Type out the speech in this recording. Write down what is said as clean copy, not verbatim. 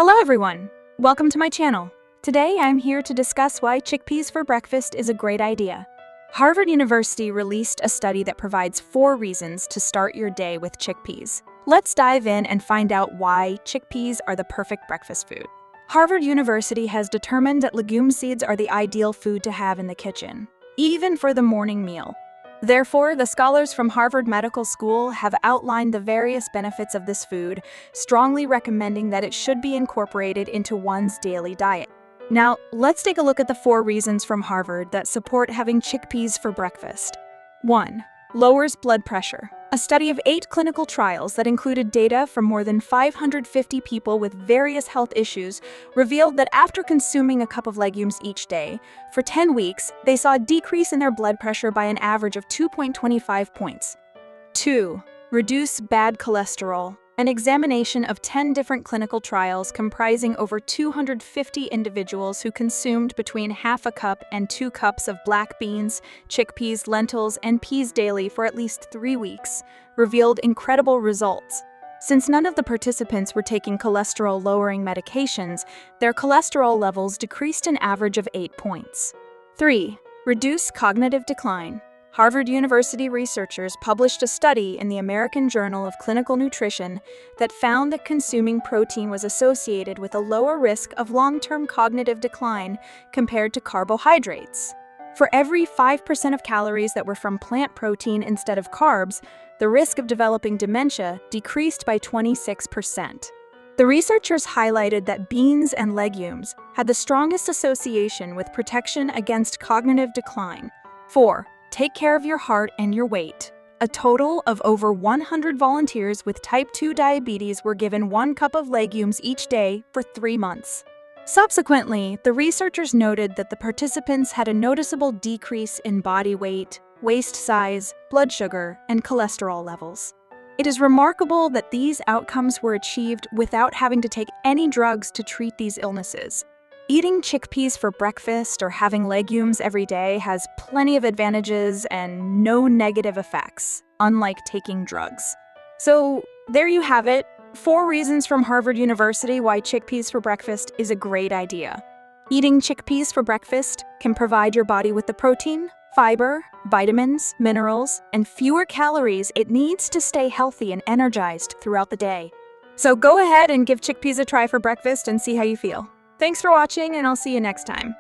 Hello everyone! Welcome to my channel. Today I'm here to discuss why chickpeas for breakfast is a great idea. Harvard University released a study that provides 4 reasons to start your day with chickpeas. Let's dive in and find out why chickpeas are the perfect breakfast food. Harvard University has determined that legume seeds are the ideal food to have in the kitchen, even for the morning meal. Therefore, the scholars from Harvard Medical School have outlined the various benefits of this food, strongly recommending that it should be incorporated into one's daily diet. Now, let's take a look at the 4 reasons from Harvard that support having chickpeas for breakfast. 1. Lowers blood pressure. A study of 8 clinical trials that included data from more than 550 people with various health issues revealed that after consuming a cup of legumes each day, for 10 weeks, they saw a decrease in their blood pressure by an average of 2.25 points. 2. Reduce bad cholesterol. An examination of 10 different clinical trials comprising over 250 individuals who consumed between half a cup and 2 cups of black beans, chickpeas, lentils, and peas daily for at least 3 weeks revealed incredible results. Since none of the participants were taking cholesterol-lowering medications, their cholesterol levels decreased an average of 8 points. 3. Reduce cognitive decline. Harvard University researchers published a study in the American Journal of Clinical Nutrition that found that consuming protein was associated with a lower risk of long-term cognitive decline compared to carbohydrates. For every 5% of calories that were from plant protein instead of carbs, the risk of developing dementia decreased by 26%. The researchers highlighted that beans and legumes had the strongest association with protection against cognitive decline. 4. Take care of your heart and your weight. A total of over 100 volunteers with type 2 diabetes were given 1 cup of legumes each day for 3 months. Subsequently, the researchers noted that the participants had a noticeable decrease in body weight, waist size, blood sugar, and cholesterol levels. It is remarkable that these outcomes were achieved without having to take any drugs to treat these illnesses. Eating chickpeas for breakfast or having legumes every day has plenty of advantages and no negative effects, unlike taking drugs. So there you have it, 4 reasons from Harvard University why chickpeas for breakfast is a great idea. Eating chickpeas for breakfast can provide your body with the protein, fiber, vitamins, minerals, and fewer calories it needs to stay healthy and energized throughout the day. So go ahead and give chickpeas a try for breakfast and see how you feel. Thanks for watching, and I'll see you next time.